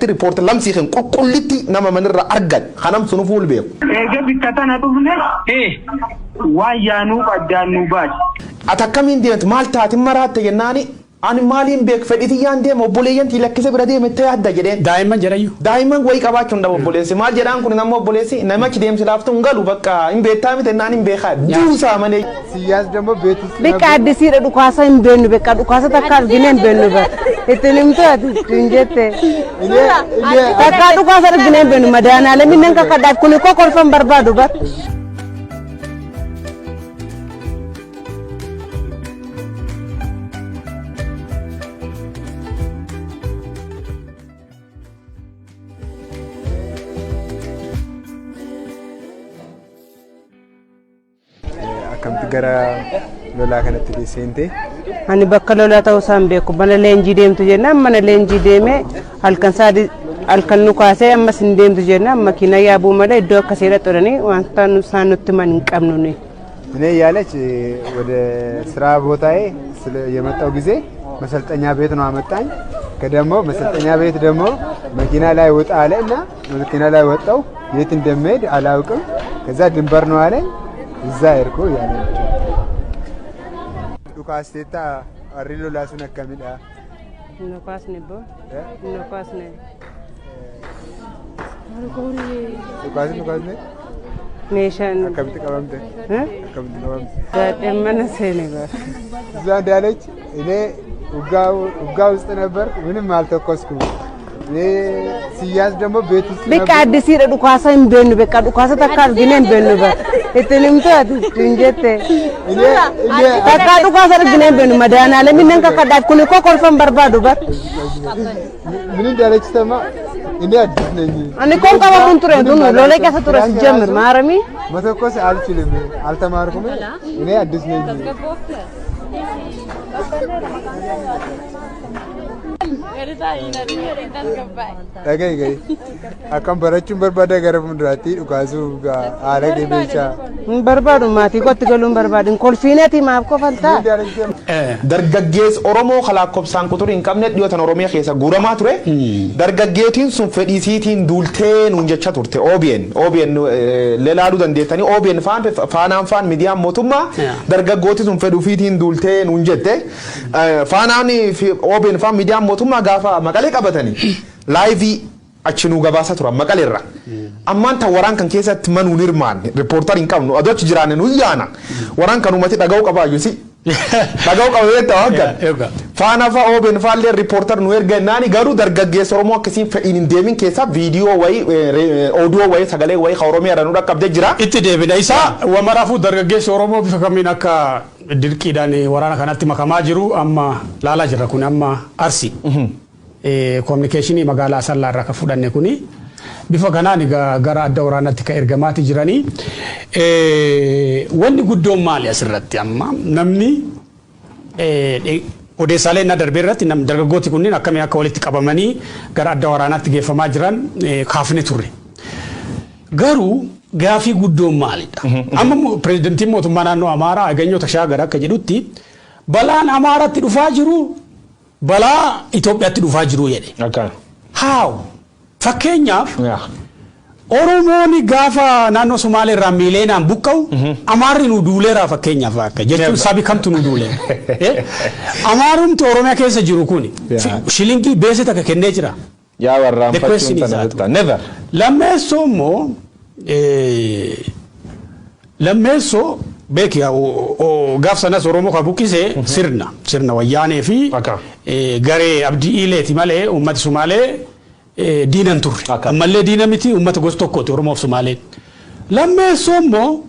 akkasitti riipoorti lamsiikan qulqullitti nama manirra argan kanam sunu fuul beeku. Egaa bitatana dhufne waan yaanuu qaddaan nu baati. Ati akkamiin deemte maal taati maraatte jennaani ani maaliin beek fedhiti yaan deema obboleeyyan lakkise bira deemte yaadda jedheen. Daa'imman jedhayu. Daa'imman wayii qabaachuun dha obboleessi maal jedhaan kun nama obboleessi namachi deemsi laaftu hin galu bakka hin beektaa miti naan hin beekaa duusaa malee. Siyaas dammo beetus. Beeka addisiidha dhukaasa hin beennu beeka dhukaasa takka argine hin beennu bara ittiin himtu ati hin jette. Takka dhukaasa argine hin beennu madaanaalee minneen kakkadhaaf kuni kokolfan barbaadu bara. Kamtu gara lolaa kanatti geessente? Ani bakka lolaa ta'uu isaan beeku mana leenjii deemtu jennaan mana leenjii deemee halkan nu kaasee ammas hin deemtu jennaan makiina yaabuu malee iddoo akkasiidha xuranii wanta isaan nutti man hin qabnu ni. እኔ ያለች ወደ ስራ ቦታዬ የመጣው ጊዜ መሰልጠኛ ቤት ነው አመጣኝ። ከደሞ መሰልጠኛ ቤት ደግሞ መኪና ላይ ወጣ አለና መኪና ላይ ወጣው የት እንደምሄድ አላውቅም። ከዛ ድንበር ነው አለኝ እዛ እርኮ ያለ ዱካስቴታ አሪሎ ላሱን አከሚዳ ኑካስ ነቦ ኑካስ ነ ዱካስ ነ ሜሻን አከሚት ቀበምተ አከሚት ቀበምተ ደመነ ሰኔጋር እዛ እንዳለች እኔ ውጋ ውስጥ ነበር ምንም አልተኮስኩም። ሲያዝ ደግሞ ቤት ውስጥ በቃ አዲሲራ ዱካሳ hin beennu በቃ ዱካሳ takka argine hin beennu bara ittiin himtu ati hin jette. Takka ዱካሳ argine hin beennu madaanaalee minneen kakkadhaaf kuni kokolfan barbaadu bara. ምን እንዳለች ሰማ እኔ አዲስ ነኝ ani kon qabamuun ture dunu lolee keessa ture ሲጀምር ማረሚ መተኮስ አልችልም አልተማርኩም እኔ አዲስ ነኝ Dhagay akkam barachuun barbaada gara fuulduraatti dhukaasuu haala deebiichaa. Barbaadu maatii kootti galuun barbaadin kolfiineeti maaf kofaltaa. Dargaggeessi Oromoo lakkoofsaan kutuu hin qabne dhiyootan Oromiyaa keessa guuramaa ture. Dargaggeettiin sun fedhiisiitiin duultee nuun jecha turte OBN lelaaluu dandeettanii OBN faanaan faan miidiyaan mootummaa dargaggooti sun fedhuufiitiin duultee nuun jette faanaan OBN faan miidiyaan mootummaa gaafa maqalee qabatanii laayivii achinuu gabaasa turan maqaleerra ammaan tan waraan kan keessatti manuun hirmaanne riippoortar hin qabnu adoo achi jiraanne nu yaana waraan kan uummati dhaga'uu qabaayyuu si dhaga'uu qaba beektaa waggan faana fa'a OBN faallee riippoortar nu erga naani garuu dargaggeessa Oromoo akkasiin fedhiin hin deemin keessaa viidiyoo wayii oodiyoo wayii sagalee wayii ka Oromiyaa irraa nu dhaqqabdee jira. Itti deebina isaa wamaraafuu dargaggeessi Oromoo bifa kamiin akka dirqiidhaan waraana kanatti makamaa jiru amma laalaa jirra kun amma Arsii. Communication magaalaa Asallaa irraa kan fudhanne kuni bifa kanaan gara adda waraanaatti kan ergamaati jiranii wanni guddoon maali asirratti amma namni odeessaalee na darbee irratti dargaggooti kunniin akkamiin akka walitti qabamanii gara adda waraanaatti geeffamaa jiran kaafne turre garuu gaafii guddoon maalidha amma pirezidantiin mootummaa naannoo Amaaraa Aganyoo Tashaagara akka jedhutti balaan Amaaraatti dhufaa jiru bala Itoophiyaatti dhufaa jiru jedhe. How? Fakkeenyaaf Oromooni gaafa naannoo Somaalee irraa miileenaan buqqa'u Amaarri nu duuleera fakkeenyaaf akka jechuun sabi kamtu nu duule. Amaarumti Oromiyaa keessa jiru kuni shilingii beesee takka kennee jira. Yaa warraan fakkiin sana never. Lammeessoo beeki gaaf sanas Oromoo ka buqqise sirna wayyaanee fi garee abdii ileeti malee uummati Somaalee diinan turre ammallee diina miti uummata gosa tokkooti Oromoof Somaaleen lammeessoo immoo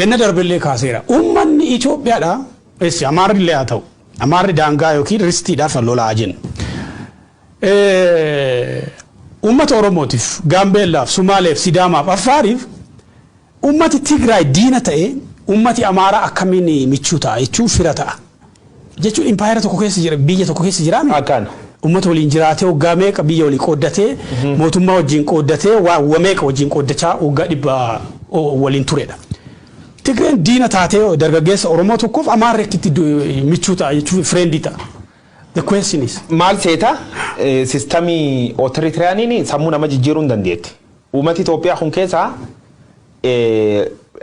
inni darbillee kaaseera uummanni Itoophiyaadha Amaarri illee haa ta'u Amaarri daangaa yookiin ristiidhaaf lolaa jennu uummata Oromootiif Gaambeellaaf Somaaleef Sidaamaaf Affaariif ummati Tigraay diina ta'e ummati Amaaraa akkamiin michuu ta'a jechuun fira ta'a jechuun impaayera tokko keessa jira biyya tokko keessa jira ummata waliin jiraatee waggaa meeqa biyya walii qooddatee mootummaa wajjin qooddatee waa meeqa wajjin qooddachaa waggaa dhibba waliin turedha. Tigreen diina taatee dargaggeessa Oromoo tokkoof Amaarri akkamitti michuu ta'a jechuun fireendii ta'a. The question is maal seeta sistamii otoritiraaniin sammuu nama jijjiiruu hin dandeetti. Uummati Itoophiyaa kun keessaa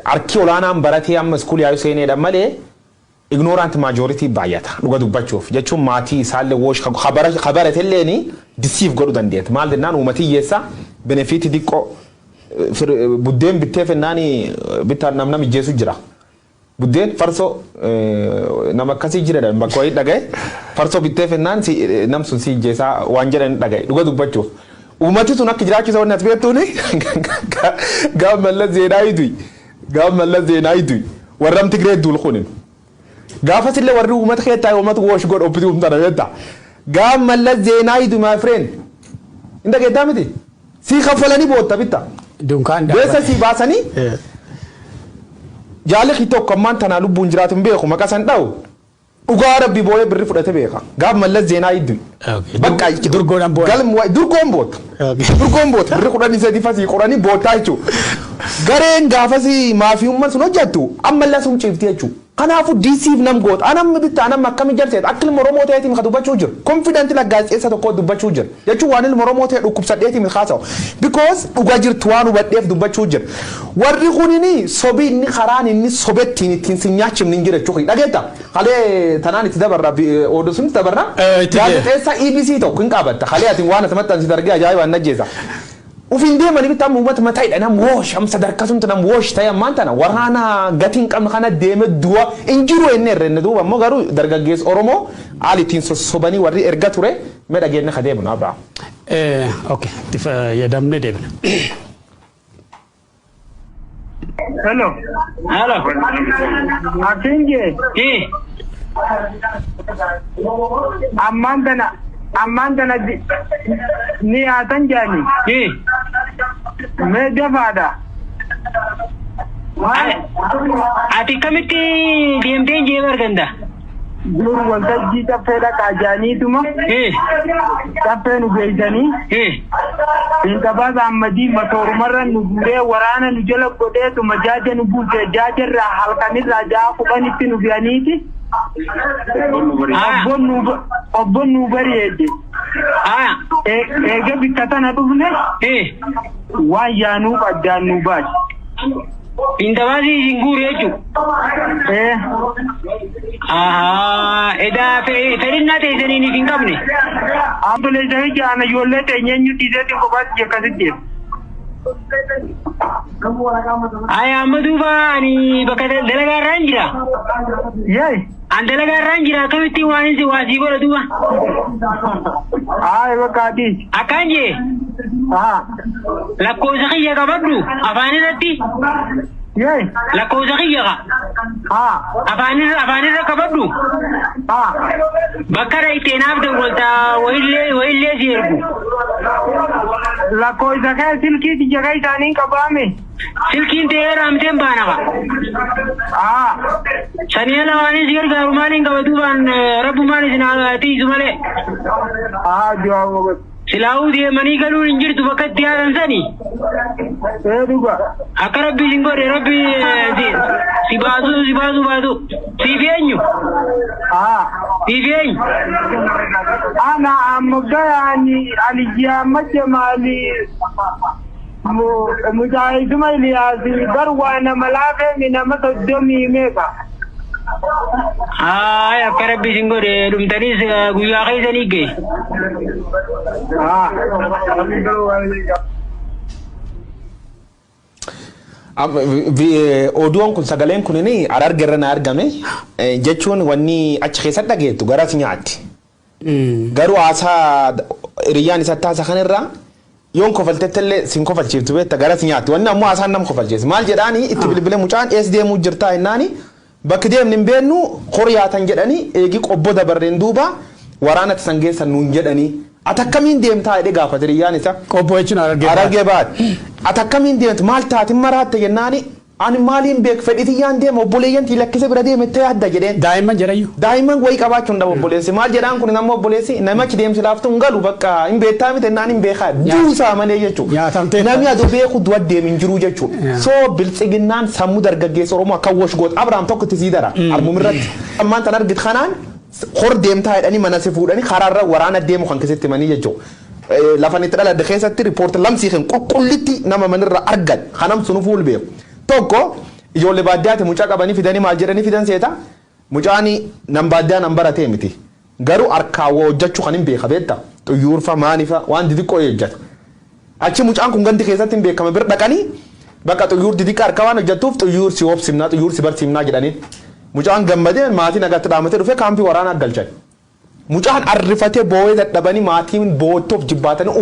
harki olaanaan baratee amma iskuulii yaa'u seenedha malee ignorant majority baay'ata dhuga dubbachuuf jechuun maatii isaallee woosh kabaratelleeni deceive godhuu dandeetti. Maal jennaan uummati hiyyeessa benefitii xiqqoo buddeen bitteef ennaani bittaan namna mijjeessu jira. Buddeen farsoo nama akkasii jiredha bakka wayii dhagaye farsoo bitteef ennaan nam sun si hiyyeessaa waan jedhan dhagaye dhuga dubbachuuf. Uummati sun akka jiraachisa wanni ati beektuuni gaaf mallas zeenaa idui warram Tigree duul kunin. Gaafas illee warri uummata keettaa uummata woosh godhu obbiti uumtana beektaa. Gaaf mallas zeenaa idui my friend. Inda keettaa miti sii kaffalanii bootta bitta. Dunkaan beessa sii baasanii jaalli tokko ammaan tanaa lubbuun jiraatu hin beeku maqaa san dha'u. Dhugaa rabbi booyee birri fudhate beeka. Gaaf mallas zeenaa idui. Bakka durgoodhaan boota. Durgoon boota. Durgoon boota birri kudhanii sadii fasii qoranii bootaa jechuudha. Gareen gaafasii maafiyummaan sun hojjettu ammallee sun ciifti jechuudha. Kanaafuu diisiif nam goota. Anam bitta anam akkami jarseet akka ilma Oromoo ta'eetiin ka dubbachuu jiru. Konfidanti laggaasxeessa tokko dubbachuu jiru. Jechuun waan ilma Oromoo ta'e dhukkubsadheetiin haasa'u. Because dhugaa jirtu waan hubadheef dubbachuu jiru. Warri kunini sobii inni karaan inni sobettiin ittiin si nyaachifni hin jira jechuudha. Dhageetta halee tanaan itti dabarra oduu sun itti dabarra. Gaazexeessa EBC tokko hin qabatta. Halee ati waan asumatti ansi dargee ajaa'ibaan najjeessa. Ufin deemanii bitaa uummata mataa'idha nam woosh am sadarkaa sun nam woosh ta'e ammaan tana waraana gatiin qabna kana deeme du'a injiru enne irrenne duuba ammoo garuu dargaggeessa Oromoo haali ittiin sossobanii warri erga ture mee dhageenya ka deemnu Abrahaam. Okay, fayyadamne deemna. Hello. Atinge. Amman tana ni atan jani. Me dafaadha. Ati kamitti deemtee jee arganda? Dur waltajjii taffee dhaqaa jaaniituma. Taffee nu geessanii. Intabaas Ahmadii matoorumarra nu guuree waraana nu jala godheetuma jaaja nu buuse jaajarraa halkanirraa ja'a kudhanitti nu biyaniiti. Obboon nu bareede. Eega bikka tana dhufne waan yaanuuf addaan nu baase. Intabaasii isin guure jechuudha. Edaa fedhinnaa teessanii hin qabne. Ambuleessa jaana ijoollee teenyeenyu dhiiseetiin kophaatti akkasitti jedhu. Amma duuba ani bakka dalagaarraan jira. An dalagaarraan jira akkamittiin waan isin waasii godha duuba. Bakka ati. Akkaan jee. Lakkoofsa kiyya qabadhu afaan irratti. Lakkoofsa kiyya afaanirra qabadhu. Bakka dhayiteenaaf dawwaltaa wayillee si ergu. Lakkoofsa kee silkiiti jaga isaaniin qabaame. Silkiin ta'ee raamteen baanaba. Sanii ala waan isin gargaaru maaliin qabatu baan rabbumaan isin tiisu malee. Silaa'uu deemanii galuun hin jirtu bakka itti yaadan sanii. Akka rabbi isin godhe rabbi si baasu. Siif eenyu? Siif eenyu? Ana amma gayaani alijyaa macha maali mujaahiduma Iliyaasi garwaa nama laafee nama soddomii meeqa. Akka rabbi isin godhe dhumtaniis guyyaa keessanii gahe. Oduun kun sagaleen kunini arargerra na argame jechuun wanni achi keessatti dhageettu garas nyaatti. Garuu haasaa hiriyyaan isa taasa kanirraa yoon kofaltettellee sin kofalchiiftu beekta garas nyaatti. Wanni ammoo haasaan nama kofalcheessi. Maal jedhaani itti bilbilee mucaan ees deemuu jirtaa jennaani bakki deemni hin beennu horiyaatan jedhanii eegi qobbo dabarreen duuba waraana tasan geessan nuun jedhanii. Atakkamiin deemtaa jedhee gaafate hiriyyaan isa. Qobbo jechuun arargee baate. Atakkamiin deemtu maal taatiin maraatte jennaani ani maaliin beek fedhitiyyaan deema obboleeyyan lakkise bira deemte yaadda jedheen. Daa'imman jedhayyuu. Daa'imman wayii qabaachuun dha obboleessi maal jedhaan kun nama obboleessi namachi deemsi laaftu hin galu bakka hin beektaa miti naan hin beekaa duusaa malee jechuudha. Namni adu beeku du'a deemin jiru jechuudha. Soo biltsiginnaan sammuu dargaggeessa Oromoo akka wosh goot Abrahaam tokko itti sii dara armumirratti. Ammaan tan argit kanaan hor deemtaa jedhanii mana si fuudhanii karaarra waraana deemu kan keessatti manii jechuudha. Lafan itti dhaladde keessatti riippoortii lamsii kan qulqullitti nama manirra argan kanam sunu fuul beeku. Tokko ijoollee baadiyyaatti mucaa qabanii fidanii maal jedhanii fidan seeta mucaani nam baadiyyaa nam baratee miti. Garuu harkaa hojjechuu kan hin beeka beekta xuyyuurfa maanifa waan xixiqqoo hojjeta. Achi mucaan kun ganti keessatti hin beekame bira dhaqanii bakka xuyyuur xixiqqaa harkaa waan hojjetuuf xuyyuur si obsimnaa xuyyuur si barsiifnaa jedhaniin. Mucaan gammadee maatii nagatti dhaamatee dhufee kaampii waraanaa galchan. Mucaan arrifatee boo'ee dadhabanii maatiin boottoof jibbaatanii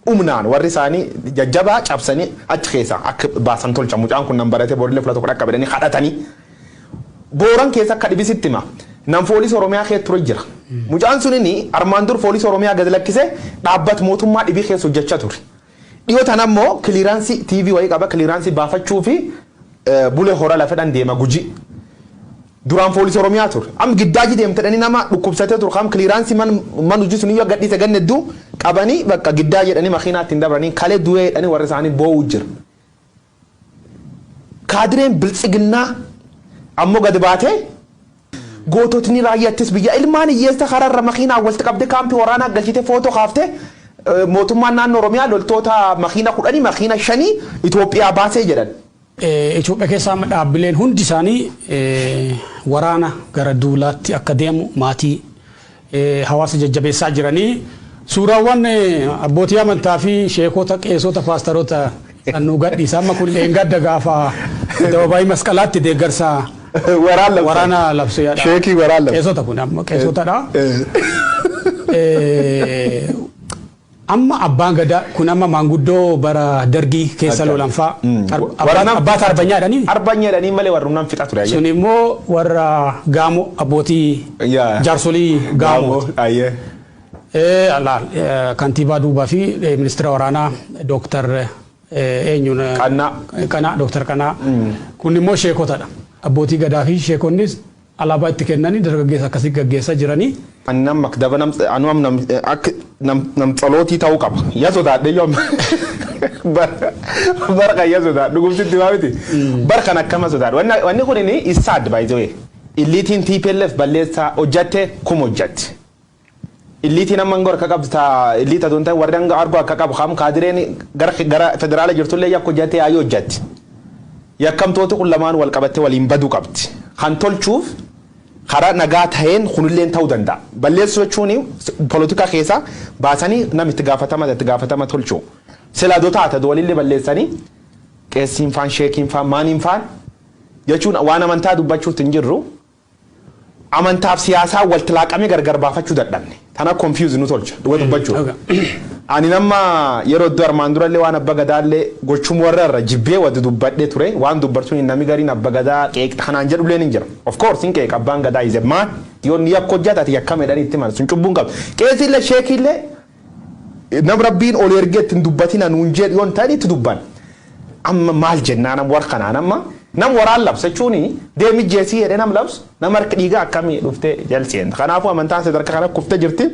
humnaan warri isaanii jajjabaa cabsanii achi keessa akka baasan tolcha. Mucaan kun nan baratee boorilee fula tokko dhaqqa bedanii kadhatanii. Booran keessa akka dhibisitti hima. Nam foolisii Oromiyaa keessa ture jira. Mucaan sunini armaan dur foolisii Oromiyaa gadi lakkisee dhaabbata mootummaa dhibii keessa hojjechaa ture. Dhiyoo tan ammoo kiliraansii TV wayii qaba kiliraansii baafachuu fi bulee horaa lafedhaan deema Gujii. Duraan foolisii Oromiyaa ture. Am giddaaji deemtedhanii nama dhukkubsatee ture kam kiliraansii man hojii sun iyyuu gadhiise ganne hedduu qabanii bakka giddaa jedhanii makiinaatti hin dabranii kalee du'ee jedhanii warri isaanii boo'uu jira. Kaadireen biltsiginnaa ammoo gadi baatee goototni raayyaattis biyya ilmaan hiyyeessa karaarra makiinaa walitti qabdee kaampii waraanaa galchitee footoo kaaftee mootummaan naannoo Oromiyaa loltoota makiina 10 makiina 5 Itoophiyaa baasee jedhan. Itoophiyaa keessaa dhaabbileen hundi isaanii waraana gara duulaatti akka deemu maatii hawaasa jajjabeessaa jiranii suuraawwan abbootii amantaa fi sheekota qeesota paastaroota sannuu gadhiisa amma kun gadda gaafa dababaayii masqalaatti deeggarsa waraana labsee sheekii waraana qeesota kun amma qeesotadha. Amma abbaan gadaa kun amma maanguddoo bara dargii keessa lolanfaa abbaata arbanyaadhanii arbanyaadhanii malee warra humnaan fixa ture. Sun immoo warra gaamo abbootii jaarsolii gaamo. Kantiibaa duubaa fi ministeera waraanaa Dooktar eenyuun Qanaa Dooktar Qanaa kun immoo sheekotadha. Abbootii gadaa fi sheekonnis alaabaa itti kennanii dargaggeessa akkasii gaggeessaa jiranii. Annam makdaba nam tsalooti ta'uu qaba. Yasodaadhe yoom barqa yasodaa dhugumsitti maamiti barqan akkama sodaadha. Wanni kun inni isaad by the way illiitiin TPLF balleessaa hojjatte kum hojjatti. Illiitiin amma ngor akka qabta illiita doontaa warri hanga argo akka qabu kam kaadireen gara federaala jirtullee yakka hojjatte ayoo hojjatti. Yakkamtooti kun lamaan wal qabatte waliin baduu qabdi. Kan tolchuuf karaa nagaa taheen kunilleen ta'uu danda'a. Balleessuu jechuun politika keessa baasanii nam itti gaafatama tolchuu. Silaa dotaata walillee balleessanii qeessiin faan sheekiin faan maaniin faan jechuun waan amantaa dubbachuutti hin jirru amantaaf siyaasaa walitti laaqamee gargar baafachuu dadhabne. Tana confuse nu tolcha dubbachuu. Ani nama yeroo iddoo armaan durallee waan abba gadaallee gochuun warra irra jibbee wadi dubbadhee ture waan dubbarsuun namni gariin abba gadaa qeeqxa kanaan jedhullee ni jira. Of course hin qeeq abbaan gadaa is a man yoo ni yakka hojjatati yakka medhan itti mala sun cubbuun qaba. Qeessillee sheekillee nam rabbiin ol ergeetti hin dubbatina nuun jedhu yoon ta'an itti dubban. Amma maal jennaan nam war kanaan amma nam waraan labsa jechuun deemi jeesii jedhee nam labsu nama harka dhiigaa akkamii dhuftee jalseen. Kanaafuu amantaan sadarkaa kana kuftee jirti.